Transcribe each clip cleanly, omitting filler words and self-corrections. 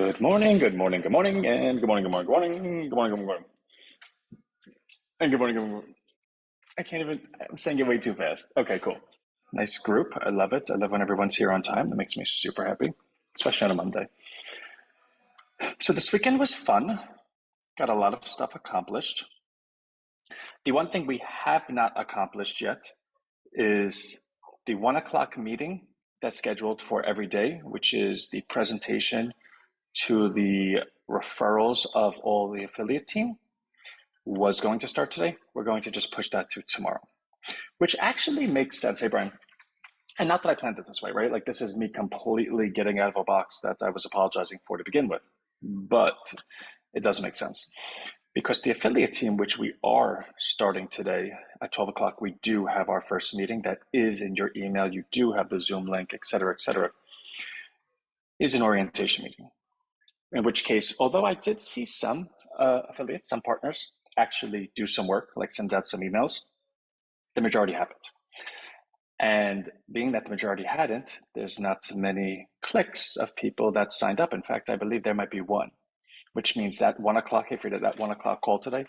Good morning, good morning, good morning, and good morning, good morning, good morning, good morning, good morning, and good morning, good morning. I can't even, I'm saying it way too fast. Okay, cool. Nice group. I love it. I love when everyone's here on time. That makes me super happy, especially on a Monday. So this weekend was fun. Got a lot of stuff accomplished. The one thing we have not accomplished yet is the 1 o'clock meeting that's scheduled for every day, which is the presentation to the referrals of all the affiliate team. Was going to start today. We're going to just push that to tomorrow, which actually makes sense. Hey, Brian. And not that I planned it this way, right? Like, this is me completely getting out of a box that I was apologizing for to begin with. But it does make sense because the affiliate team, which we are starting today at 12 o'clock, we do have our first meeting that is in your email. You do have the Zoom link, et cetera, is an orientation meeting. In which case, although I did see some affiliates, some partners actually do some work, like send out some emails, the majority haven't. And being that the majority hadn't, there's not many clicks of people that signed up. In fact, I believe there might be one, which means that 1 o'clock, if we did that 1 o'clock call today,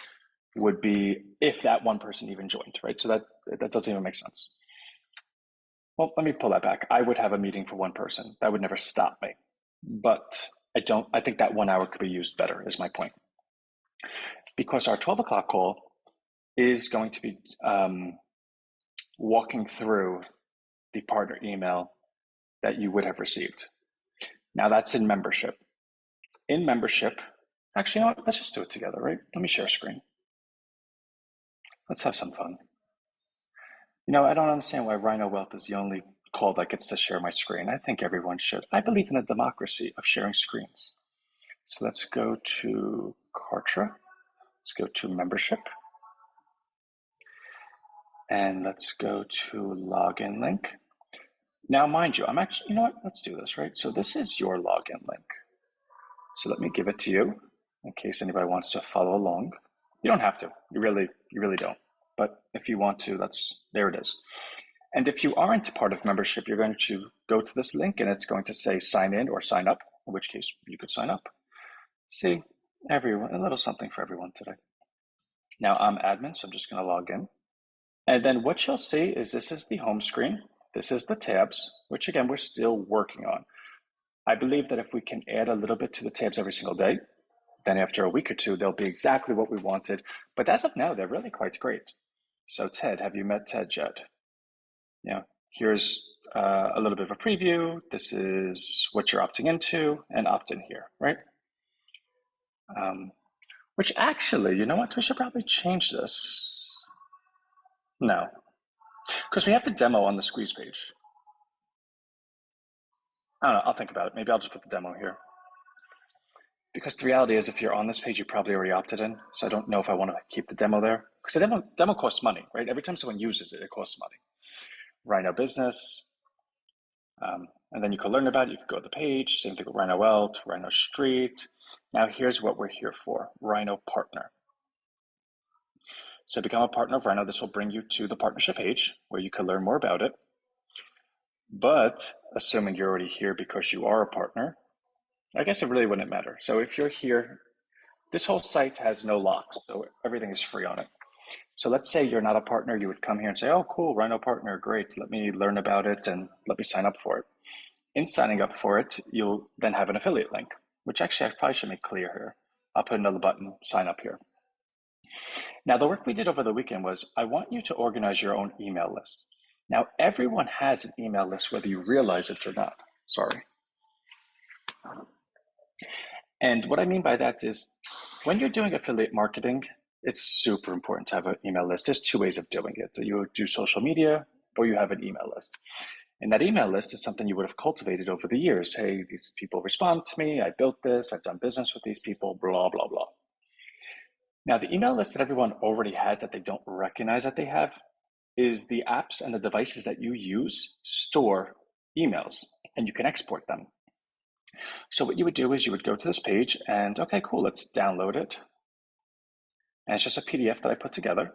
would be if that one person even joined, right? So that doesn't even make sense. Well, let me pull that back. I would have a meeting for one person. That would never stop me. But I think that 1 hour could be used better, is my point. Because our 12 o'clock call is going to be walking through the partner email that you would have received. Now that's in membership. In membership, actually, you know what? Let's just do it together, right? Let me share a screen. Let's have some fun. You know, I don't understand why Rhino Wealth is the only call that gets to share my screen. I think everyone should. I believe in the democracy of sharing screens. So let's go to Kartra. Let's go to membership. And let's go to login link. Now, mind you, I'm actually, you know what? Let's do this, right? So this is your login link. So let me give it to you in case anybody wants to follow along. You don't have to. You really don't. But if you want to, there it is. And if you aren't part of membership, you're going to go to this link and it's going to say sign in or sign up, in which case you could sign up. See, everyone, a little something for everyone today. Now I'm admin, so I'm just going to log in. And then what you'll see is this is the home screen. This is the tabs, which again, we're still working on. I believe that if we can add a little bit to the tabs every single day, then after a week or two, they'll be exactly what we wanted. But as of now, they're really quite great. So Ted, have you met Ted yet? Yeah, here's a little bit of a preview. This is what you're opting into and opt in here, right? Which actually, you know what? We should probably change this. No, because we have the demo on the squeeze page. I don't know. I'll think about it. Maybe I'll just put the demo here. Because the reality is, if you're on this page, you probably already opted in. So I don't know if I want to keep the demo there. Because the demo costs money, right? Every time someone uses it, it costs money. Rhino Business. And then you can learn about it. You can go to the page. Same thing with Rhino Welt, Rhino Street. Now here's what we're here for. Rhino Partner. So become a partner of Rhino. This will bring you to the partnership page where you can learn more about it. But assuming you're already here because you are a partner, I guess it really wouldn't matter. So if you're here, this whole site has no locks, so everything is free on it. So let's say you're not a partner, you would come here and say, oh, cool, Rhino Partner, great. Let me learn about it and let me sign up for it. In signing up for it, you'll then have an affiliate link, which actually I probably should make clear here. I'll put another button, sign up here. Now, the work we did over the weekend was I want you to organize your own email list. Now, everyone has an email list, whether you realize it or not. Sorry. And what I mean by that is when you're doing affiliate marketing, it's super important to have an email list. There's two ways of doing it. You do social media or you have an email list. And that email list is something you would have cultivated over the years. Hey, these people respond to me. I built this. I've done business with these people, blah, blah, blah. Now, the email list that everyone already has that they don't recognize that they have is the apps and the devices that you use store emails, and you can export them. So what you would do is you would go to this page and, okay, cool, let's download it. And it's just a PDF that I put together.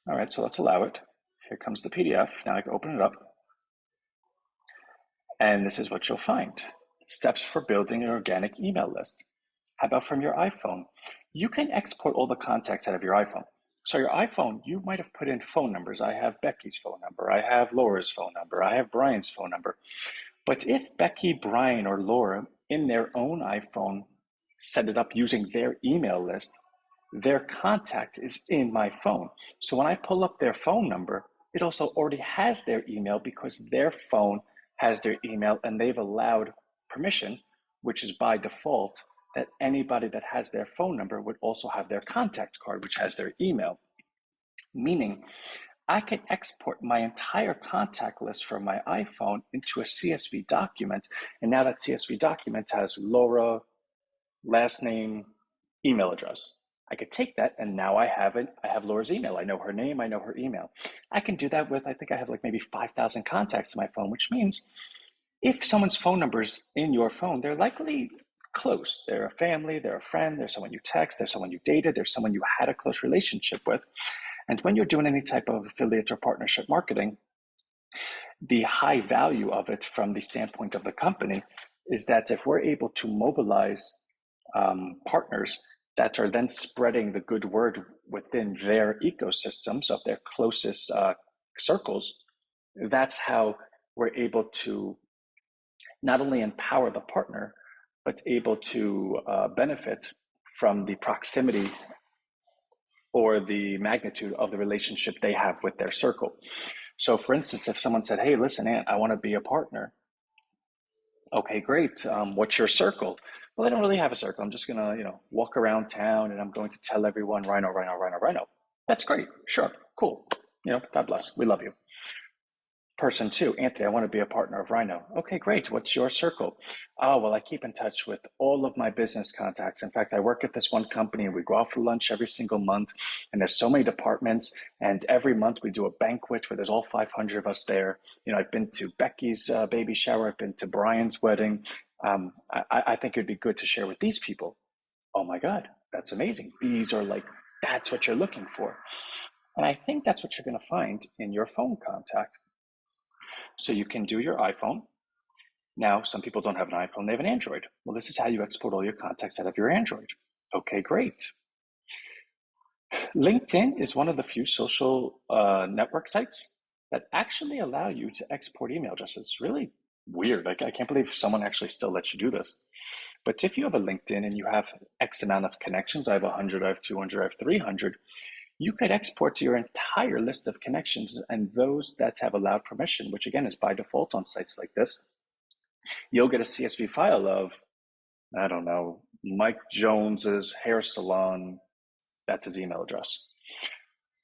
All right, so let's allow it. Here comes the PDF. Now I can open it up. And this is what you'll find. Steps for building an organic email list. How about from your iPhone? You can export all the contacts out of your iPhone. So your iPhone, you might have put in phone numbers. I have Becky's phone number. I have Laura's phone number. I have Brian's phone number. But if Becky, Brian, or Laura in their own iPhone set it up using their email list, their contact is in my phone. So when I pull up their phone number, it also already has their email because their phone has their email and they've allowed permission, which is by default, that anybody that has their phone number would also have their contact card, which has their email. Meaning, I can export my entire contact list from my iPhone into a CSV document. And now that CSV document has Laura, last name, email address. I could take that and now I have it. I have Laura's email. I know her name. I know her email. I can do that with, I think I have like maybe 5,000 contacts in my phone, which means if someone's phone number is in your phone, they're likely close. They're a family, they're a friend, they're someone you text, they're someone you dated, they're someone you had a close relationship with. And when you're doing any type of affiliate or partnership marketing, the high value of it from the standpoint of the company is that if we're able to mobilize partners that are then spreading the good word within their ecosystems of their closest circles, that's how we're able to not only empower the partner, but able to benefit from the proximity or the magnitude of the relationship they have with their circle. So for instance, if someone said, hey, listen, Ant, I want to be a partner. Okay, great. What's your circle? Well, I don't really have a circle. I'm just going to, walk around town and I'm going to tell everyone, Rhino, Rhino, Rhino, Rhino. That's great. Sure. Cool. God bless. We love you. Person two, Anthony, I want to be a partner of Rhino. Okay, great. What's your circle? Oh, well, I keep in touch with all of my business contacts. In fact, I work at this one company and we go out for lunch every single month. And there's so many departments. And every month we do a banquet where there's all 500 of us there. I've been to Becky's baby shower. I've been to Brian's wedding. I think it'd be good to share with these people. Oh my God, that's amazing. These are that's what you're looking for. And I think that's what you're going to find in your phone contact. So you can do your iPhone. Now, some people don't have an iPhone, they have an Android. Well, this is how you export all your contacts out of your Android. Okay, great. LinkedIn is one of the few social network sites that actually allow you to export email addresses. It's really weird. I can't believe someone actually still lets you do this. But if you have a LinkedIn and you have X amount of connections, I have 100, I have 200, I have 300, you could export to your entire list of connections and those that have allowed permission, which again is by default on sites like this. You'll get a CSV file of, I don't know, Mike Jones's hair salon. That's his email address.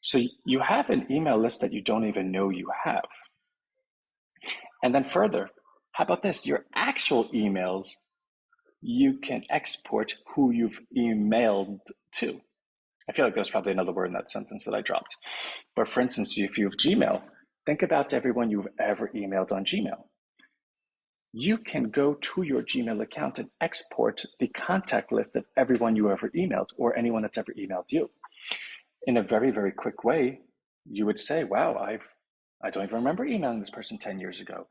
So you have an email list that you don't even know you have. And then further, how about this? Your actual emails, you can export who you've emailed to. I feel like there's probably another word in that sentence that I dropped. But for instance, if you have Gmail, think about everyone you've ever emailed on Gmail. You can go to your Gmail account and export the contact list of everyone you ever emailed or anyone that's ever emailed you. In a very, very quick way, you would say, wow, I don't even remember emailing this person 10 years ago.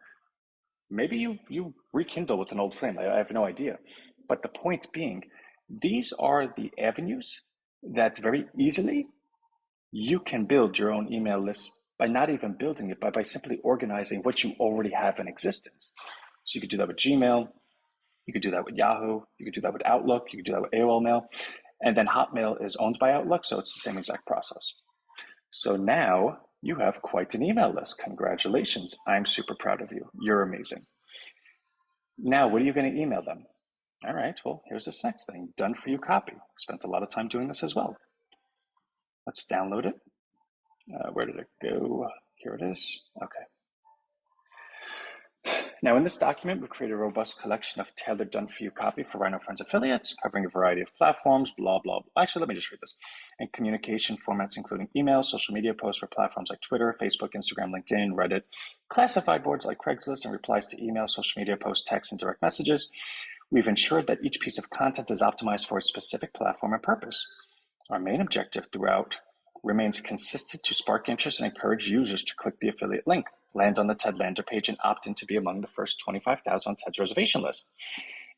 Maybe you rekindle with an old flame. I have no idea. But the point being, these are the avenues that very easily you can build your own email list by not even building it, but by simply organizing what you already have in existence. So you could do that with Gmail, you could do that with Yahoo, you could do that with Outlook, you could do that with AOL Mail, and then Hotmail is owned by Outlook, so it's the same exact process. So now you have quite an email list. Congratulations. I'm super proud of you. You're amazing. Now, what are you going to email them? All right, well, here's this next thing. Done for you copy. Spent a lot of time doing this as well. Let's download it. Where did it go? Here it is. Okay. Now in this document, we create a robust collection of tailored done-for-you copy for Rhino Friends affiliates, covering a variety of platforms, blah, blah, blah. Actually, let me just read this. And communication formats, including email, social media posts for platforms like Twitter, Facebook, Instagram, LinkedIn, Reddit, classified boards like Craigslist, and replies to email, social media posts, text, and direct messages. We've ensured that each piece of content is optimized for a specific platform and purpose. Our main objective throughout remains consistent to spark interest and encourage users to click the affiliate link. land on the TED lander page, and opt in to be among the first 25,000 on TED's reservation list.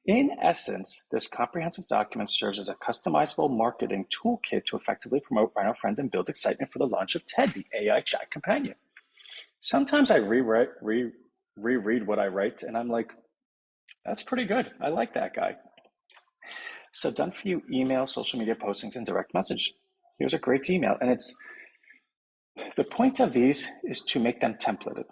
In essence, this comprehensive document serves as a customizable marketing toolkit to effectively promote Rhino Friend and build excitement for the launch of TED, the AI chat companion. Sometimes I reread what I write, and I'm like, that's pretty good. I like that guy. So done for you email, social media postings, and direct message. Here's a great email. And the point of these is to make them templated,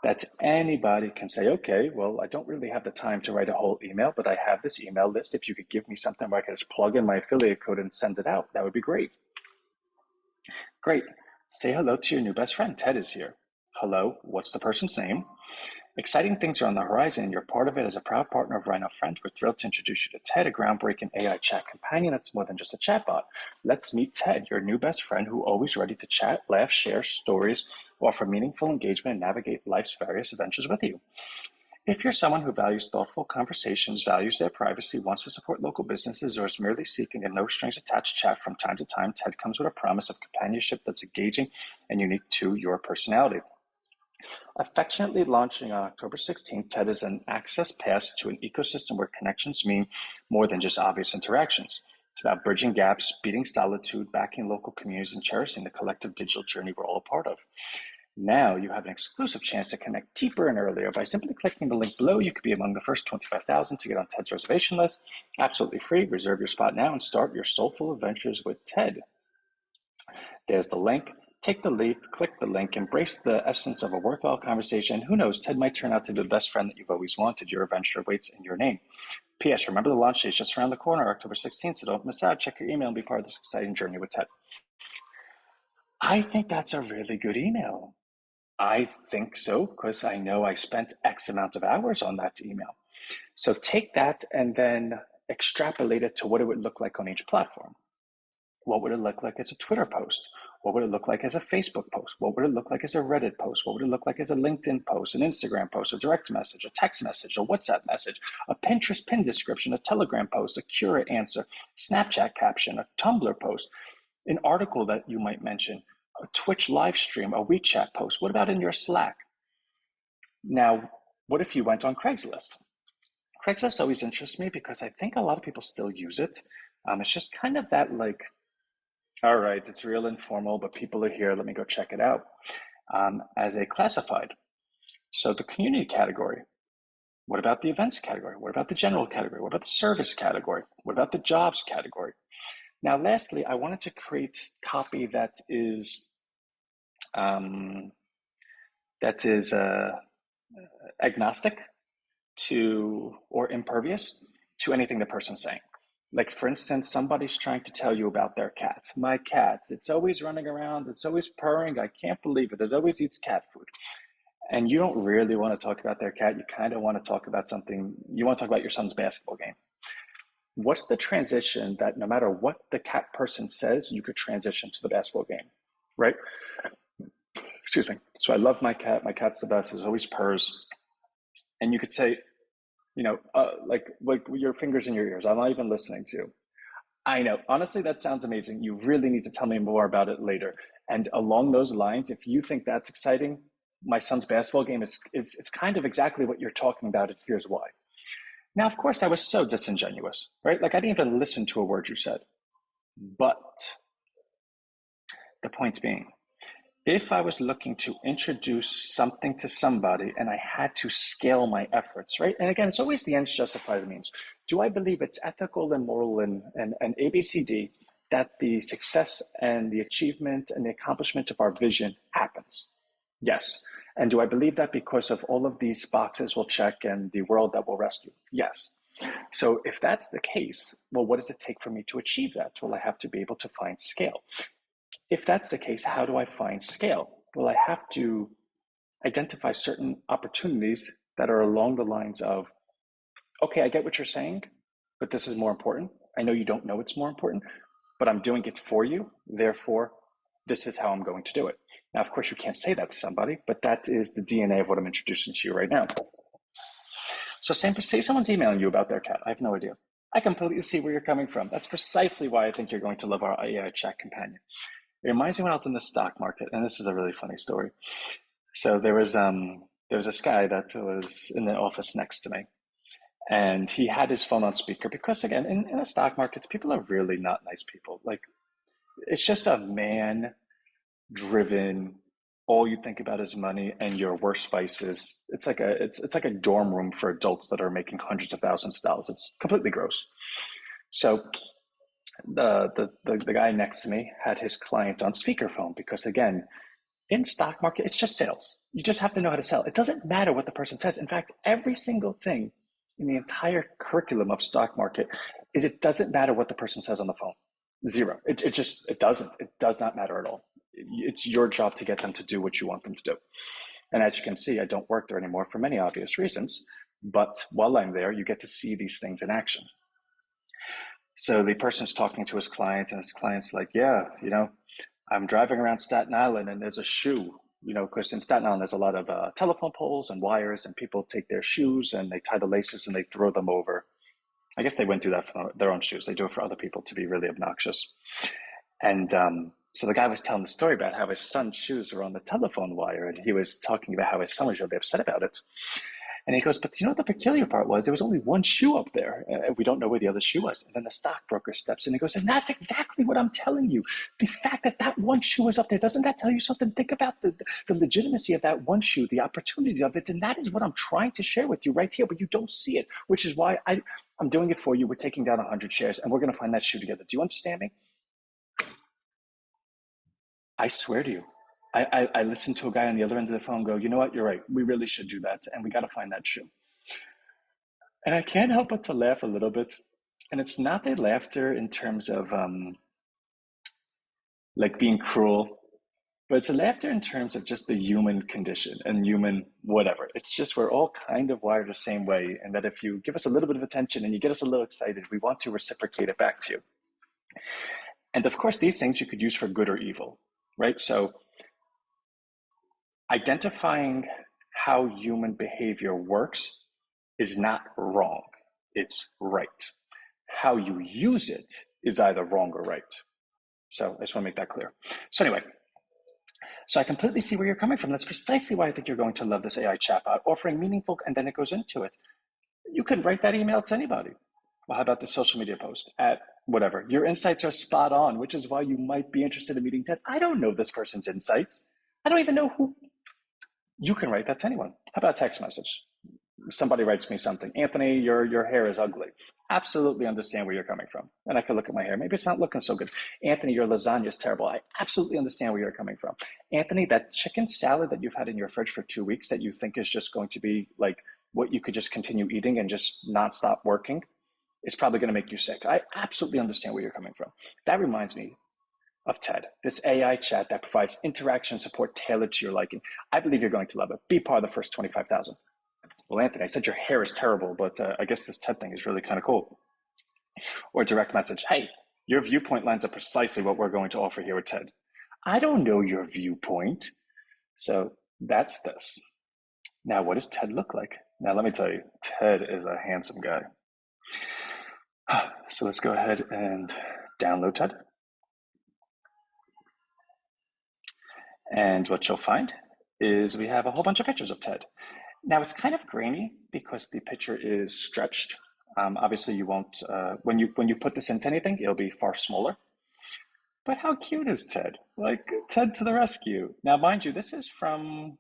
that anybody can say, okay, well, I don't really have the time to write a whole email, but I have this email list. If you could give me something where I could just plug in my affiliate code and send it out, that would be great. Great. Say hello to your new best friend. Ted is here. Hello. What's the person's name? Exciting things are on the horizon, and you're part of it. As a proud partner of Rhino Friend, we're thrilled to introduce you to Ted, a groundbreaking AI chat companion that's more than just a chatbot. Let's meet Ted, your new best friend who always ready to chat, laugh, share stories, offer meaningful engagement, and navigate life's various adventures with you. If you're someone who values thoughtful conversations, values their privacy, wants to support local businesses, or is merely seeking a no-strings-attached chat from time to time, Ted comes with a promise of companionship that's engaging and unique to your personality. Affectionately launching on October 16th, TED is an access pass to an ecosystem where connections mean more than just obvious interactions. It's about bridging gaps, beating solitude, backing local communities, and cherishing the collective digital journey we're all a part of. Now you have an exclusive chance to connect deeper and earlier. By simply clicking the link below, you could be among the first 25,000 to get on TED's reservation list. Absolutely free. Reserve your spot now and start your soulful adventures with TED. There's the link. Take the leap, click the link, embrace the essence of a worthwhile conversation. Who knows, Ted might turn out to be the best friend that you've always wanted. Your adventure awaits in your name. P.S. Remember, the launch date is just around the corner, October 16th, so don't miss out. Check your email and be part of this exciting journey with Ted. I think that's a really good email. I think so, because I know I spent X amount of hours on that email. So take that and then extrapolate it to what it would look like on each platform. What would it look like as a Twitter post? What would it look like as a Facebook post? What would it look like as a Reddit post? What would it look like as a LinkedIn post, an Instagram post, a direct message, a text message, a WhatsApp message, a Pinterest pin description, a Telegram post, a Cura answer, Snapchat caption, a Tumblr post, an article that you might mention, a Twitch live stream, a WeChat post? What about in your Slack? Now, what if you went on Craigslist? Craigslist always interests me because I think a lot of people still use it. It's just kind of that like, all right, it's real informal, but people are here. Let me go check it out. As a classified. So the community category. What about the events category? What about the general category? What about the service category? What about the jobs category? Now, lastly, I wanted to create copy that is agnostic to or impervious to anything the person's saying. Like, for instance, somebody's trying to tell you about their cat. My cat, it's always running around, it's always purring, I can't believe it, it always eats cat food. And you don't really want to talk about their cat, you kind of want to talk about something, you want to talk about your son's basketball game. What's the transition that no matter what the cat person says, you could transition to the basketball game, right? Excuse me. So I love my cat's the best, it always purrs. And you could say, like your fingers in your ears. I'm not even listening to you. I know. Honestly, that sounds amazing. You really need to tell me more about it later. And along those lines, if you think that's exciting, my son's basketball game is it's kind of exactly what you're talking about, and here's why. Now, of course, I was so disingenuous, right? Like I didn't even listen to a word you said. But the point being, if I was looking to introduce something to somebody and I had to scale my efforts, right? And again, it's always the ends justify the means. Do I believe it's ethical and moral and ABCD that the success and the achievement and the accomplishment of our vision happens? Yes. And do I believe that because of all of these boxes we'll check and the world that will rescue? Yes. So if that's the case, well, what does it take for me to achieve that? Well, I have to be able to find scale. If that's the case, how do I find scale? Well, I have to identify certain opportunities that are along the lines of, okay, I get what you're saying, but this is more important. I know you don't know it's more important, but I'm doing it for you. Therefore, this is how I'm going to do it. Now, of course, you can't say that to somebody, but that is the DNA of what I'm introducing to you right now. So say someone's emailing you about their cat. I have no idea. I completely see where you're coming from. That's precisely why I think you're going to love our AI chat companion. It reminds me when I was in the stock market, and this is a really funny story. So there was this guy that was in the office next to me, and he had his phone on speaker because again, in the stock markets, people are really not nice people. Like it's just a man driven. All you think about is money and your worst vices. It's like a dorm room for adults that are making hundreds of thousands of dollars. It's completely gross. So the guy next to me had his client on speakerphone because again, in stock market, it's just sales. You just have to know how to sell. It doesn't matter what the person says. In fact, every single thing in the entire curriculum of stock market is it doesn't matter what the person says on the phone. Zero. It doesn't. It does not matter at all. It's your job to get them to do what you want them to do. And as you can see, I don't work there anymore for many obvious reasons. But while I'm there, you get to see these things in action. So the person's talking to his client, and his client's like, yeah, I'm driving around Staten Island and there's a shoe, because in Staten Island there's a lot of telephone poles and wires, and people take their shoes and they tie the laces and they throw them over. I guess they wouldn't do that for their own shoes. They do it for other people to be really obnoxious. And so the guy was telling the story about how his son's shoes were on the telephone wire, and he was talking about how his son was really upset about it. And he goes, but you know what the peculiar part was? There was only one shoe up there. We don't know where the other shoe was. And then the stockbroker steps in and goes, and that's exactly what I'm telling you. The fact that that one shoe is up there, doesn't that tell you something? Think about the legitimacy of that one shoe, the opportunity of it. And that is what I'm trying to share with you right here, but you don't see it, which is why I'm doing it for you. We're taking down 100 shares and we're going to find that shoe together. Do you understand me? I swear to you. I listened to a guy on the other end of the phone go, you know what? You're right. We really should do that. And we got to find that shoe. And I can't help but to laugh a little bit. And it's not the laughter in terms of like being cruel, but it's a laughter in terms of just the human condition and human whatever. It's just we're all kind of wired the same way. And that if you give us a little bit of attention and you get us a little excited, we want to reciprocate it back to you. And of course, these things you could use for good or evil, right? So identifying how human behavior works is not wrong, it's right. How you use it is either wrong or right. So I just want to make that clear. So anyway, so I completely see where you're coming from. That's precisely why I think you're going to love this AI chatbot, offering meaningful, and then it goes into it. You could write that email to anybody. Well, how about the social media post at whatever? Your insights are spot on, which is why you might be interested in meeting Ted. I don't know this person's insights. I don't even know who. You can write that to anyone. How about a text message? Somebody writes me something. Anthony, your hair is ugly. Absolutely understand where you're coming from. And I can look at my hair. Maybe it's not looking so good. Anthony, your lasagna is terrible. I absolutely understand where you're coming from. Anthony, that chicken salad that you've had in your fridge for 2 weeks that you think is just going to be like what you could just continue eating and just not stop working is probably going to make you sick. I absolutely understand where you're coming from. That reminds me of TED, this AI chat that provides interaction support tailored to your liking. I believe you're going to love it. Be part of the first 25,000. Well, Anthony, I said your hair is terrible, but I guess this TED thing is really kind of cool. Or direct message, hey, your viewpoint lines up precisely what we're going to offer here at TED. I don't know your viewpoint. So that's this. Now, what does Ted look like? Now, let me tell you, Ted is a handsome guy. So let's go ahead and download Ted. And what you'll find is we have a whole bunch of pictures of Ted. Now it's kind of grainy because the picture is stretched. Obviously you won't, when you put this into anything, it'll be far smaller. But how cute is Ted? Like Ted to the rescue. Now, mind you, this is from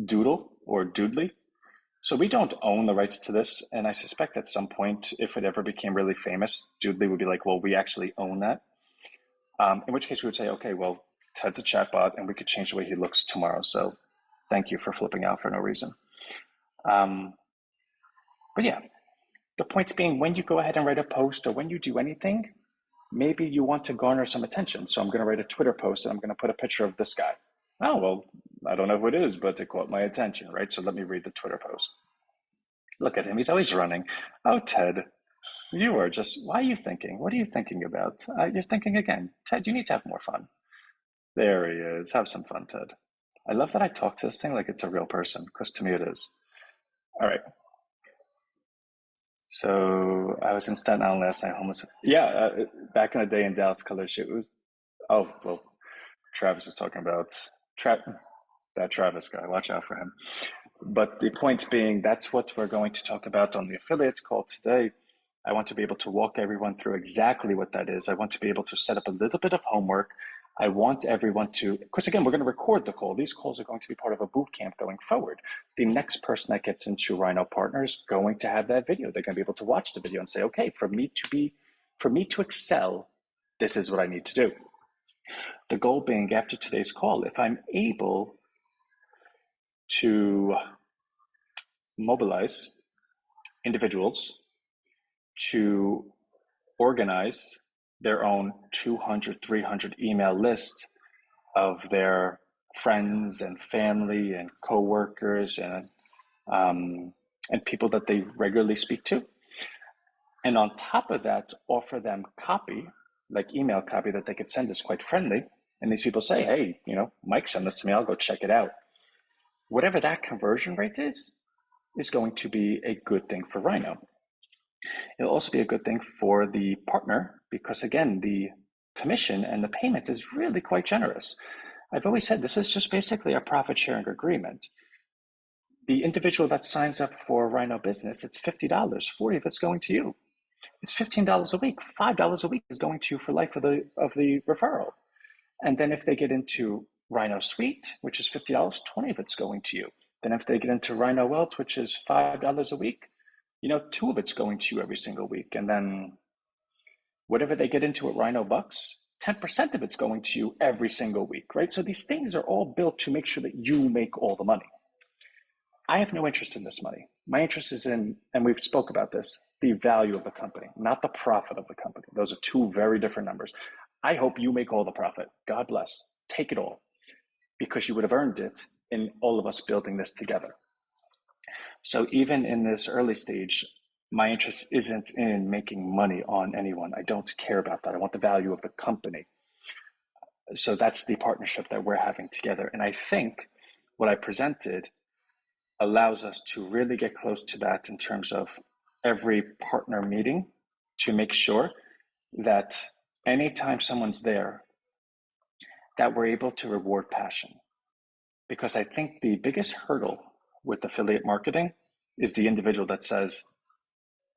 Doodle or Doodly. So we don't own the rights to this. And I suspect at some point, if it ever became really famous, Doodly would be like, well, we actually own that. In which case we would say, okay, well, Ted's a chatbot and we could change the way he looks tomorrow. So thank you for flipping out for no reason. But yeah, the point being, when you go ahead and write a post or when you do anything, maybe you want to garner some attention. So I'm going to write a Twitter post and I'm going to put a picture of this guy. Oh, well, I don't know who it is, but it caught my attention, right? So let me read the Twitter post. Look at him. He's always running. Oh, Ted, you are just, why are you thinking? What are you thinking about? You're thinking again. Ted, you need to have more fun. There he is. Have some fun, Ted. I love that I talk to this thing like it's a real person, because to me it is. All right. So I was in Staten Island last night, homeless. Yeah, back in the day in Dallas, color shoot. Oh, well, Travis is talking about That Travis guy, watch out for him. But the point being, that's what we're going to talk about on the affiliates call today. I want to be able to walk everyone through exactly what that is. I want to be able to set up a little bit of homework. I want everyone to, because again, we're going to record the call. These calls are going to be part of a boot camp going forward. The next person that gets into Rhino Partners is going to have that video. They're going to be able to watch the video and say, okay, for me to excel, this is what I need to do. The goal being, after today's call, if I'm able to mobilize individuals to organize their own 200, 300 email list of their friends and family and coworkers and people that they regularly speak to. And on top of that, offer them copy, like email copy that they could send is quite friendly. And these people say, hey, Mike, send this to me, I'll go check it out. Whatever that conversion rate is going to be a good thing for Rhino. It'll also be a good thing for the partner because, again, the commission and the payment is really quite generous. I've always said this is just basically a profit sharing agreement. The individual that signs up for Rhino Business, it's $50, $40 if it's going to you. It's $15 a week, $5 a week is going to you for life of the referral. And then if they get into Rhino Suite, which is $50, $20 of it's going to you. Then if they get into Rhino Wealth, which is $5 a week, $2 of it's going to you every single week. And then whatever they get into at Rhino Bucks, 10% of it's going to you every single week, right? So these things are all built to make sure that you make all the money. I have no interest in this money. My interest is in, and we've spoke about this, the value of the company, not the profit of the company. Those are two very different numbers. I hope you make all the profit. God bless. Take it all, because you would have earned it in all of us building this together. So even in this early stage, my interest isn't in making money on anyone. I don't care about that. I want the value of the company. So that's the partnership that we're having together. And I think what I presented allows us to really get close to that in terms of every partner meeting to make sure that anytime someone's there, that we're able to reward passion. Because I think the biggest hurdle with affiliate marketing is the individual that says,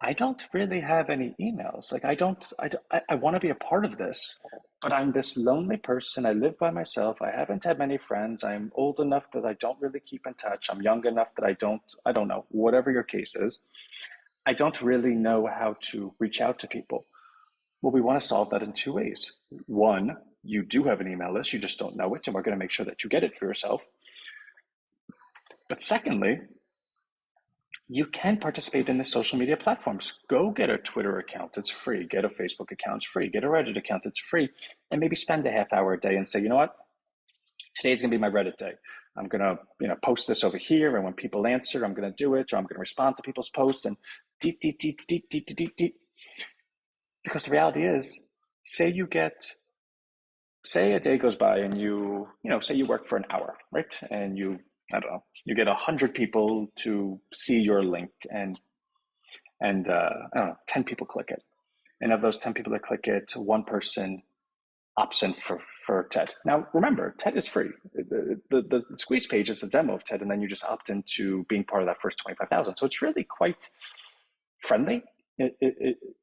I don't really have any emails. Like I want to be a part of this, but I'm this lonely person. I live by myself. I haven't had many friends. I'm old enough that I don't really keep in touch. I'm young enough that I don't know, whatever your case is. I don't really know how to reach out to people. Well, we want to solve that in two ways. One, you do have an email list, you just don't know it, and we're going to make sure that you get it for yourself. But secondly, you can participate in the social media platforms. Go get a Twitter account, it's free. Get a Facebook account, it's free. Get a Reddit account, it's free. And maybe spend a half hour a day and say, you know what? Today's gonna be my Reddit day. I'm gonna post this over here, and when people answer, I'm gonna do it, or I'm gonna respond to people's posts and deep. Because the reality is, say a day goes by and say you work for an hour, right? And you get 100 people to see your link, and I don't know, 10 people click it. And of those 10 people that click it, one person opts in for TED. Now, remember, TED is free. The squeeze page is a demo of TED, and then you just opt into being part of that first 25,000. So it's really quite friendly. I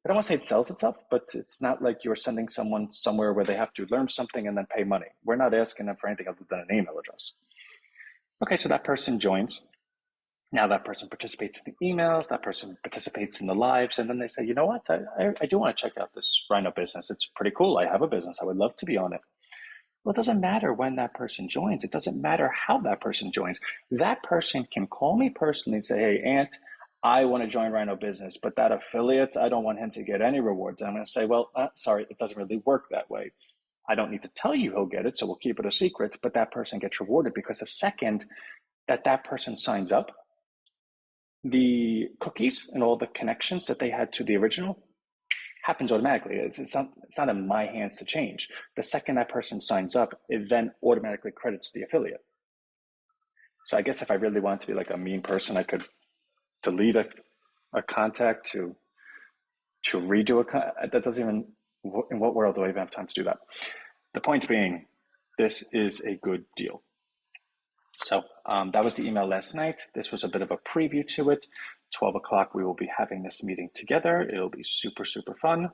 don't want to say it sells itself, but it's not like you're sending someone somewhere where they have to learn something and then pay money. We're not asking them for anything other than an email address. Okay, so that person joins. Now that person participates in the emails, that person participates in the lives, and then they say, you know what, I do want to check out this Rhino business. It's pretty cool. I have a business. I would love to be on it. Well, it doesn't matter when that person joins. It doesn't matter how that person joins. That person can call me personally and say, hey, Ant, I want to join Rhino Business, but that affiliate, I don't want him to get any rewards. And I'm going to say, well, sorry, it doesn't really work that way. I don't need to tell you he'll get it, so we'll keep it a secret, but that person gets rewarded because the second that person signs up, the cookies and all the connections that they had to the original happens automatically. It's not in my hands to change. The second that person signs up, it then automatically credits the affiliate. So I guess if I really wanted to be like a mean person, I could delete a contact to redo that doesn't even, in what world do I even have time to do that? The point being, this is a good deal. So that was the email last night. This was a bit of a preview to it. 12 o'clock, we will be having this meeting together. It'll be super, super fun.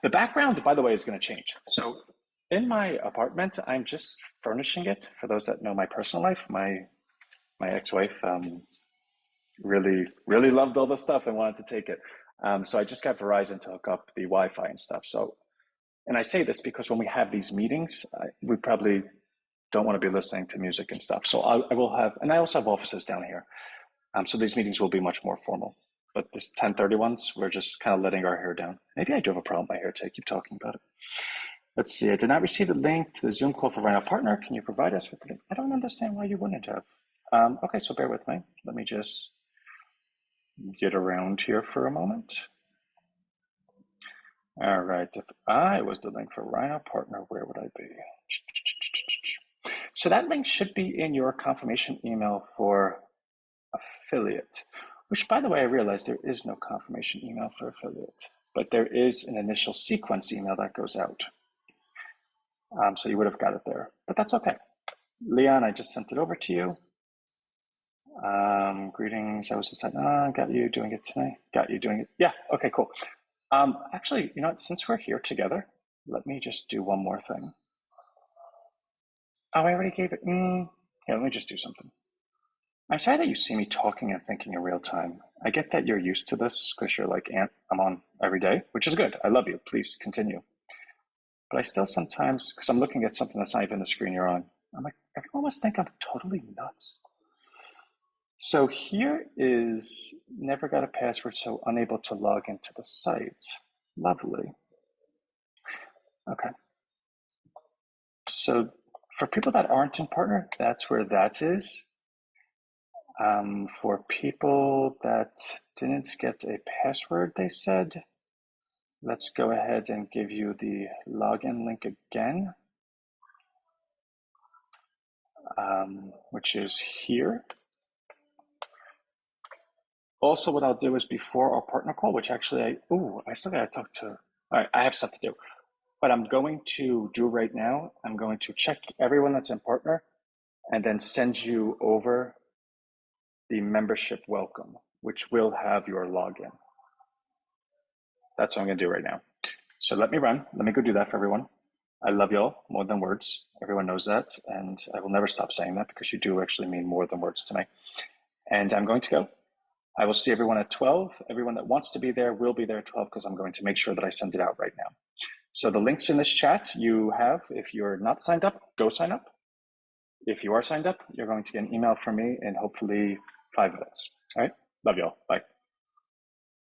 The background, by the way, is going to change. So in my apartment, I'm just furnishing it. For those that know my personal life, my ex-wife really, really loved all the stuff and wanted to take it. So I just got Verizon to hook up the Wi-Fi and stuff. So, and I say this because when we have these meetings, we probably don't want to be listening to music and stuff. So I will have, and I also have offices down here. So these meetings will be much more formal. But this 10:30 ones, we're just kind of letting our hair down. Maybe I do have a problem with my hair today. I keep talking about it. Let's see. I did not receive the link to the Zoom call for Rhino Partner. Can you provide us with the link? I don't understand why you wouldn't have. Okay, so bear with me. Let me just get around here for a moment. All right. If I was the link for Rhino Partner, where would I be? So that link should be in your confirmation email for affiliate, which, by the way, I realized there is no confirmation email for affiliate, but there is an initial sequence email that goes out. So you would have got it there, but that's okay. Leon, I just sent it over to you. Greetings. I was just like, got you doing it tonight. Got you doing it. Yeah. Okay, cool. Actually, you know what? Since we're here together, let me just do one more thing. Oh, I already gave it. Yeah, let me just do something. I'm sorry that you see me talking and thinking in real time. I get that you're used to this because you're like, Aunt, I'm on every day, which is good. I love you. Please continue. But I still sometimes, because I'm looking at something that's not even the screen you're on, I'm like, everyone must think I'm totally nuts. So here is never got a password, so unable to log into the site. Lovely. Okay. So for people that aren't in partner, that's where that is. For people that didn't get a password, they said, let's go ahead and give you the login link again, which is here. Also, what I'll do is before our partner call, which actually I still got to talk to, all right, I have stuff to do. What I'm going to do right now, I'm going to check everyone that's in partner and then send you over the membership welcome, which will have your login. That's what I'm going to do right now. So let me run. Let me go do that for everyone. I love y'all more than words. Everyone knows that. And I will never stop saying that because you do actually mean more than words to me. And I'm going to go. I will see everyone at 12. Everyone that wants to be there will be there at 12 because I'm going to make sure that I send it out right now. So the links in this chat you have. If you're not signed up, go sign up. If you are signed up, you're going to get an email from me in hopefully 5 minutes. All right. Love y'all. Bye.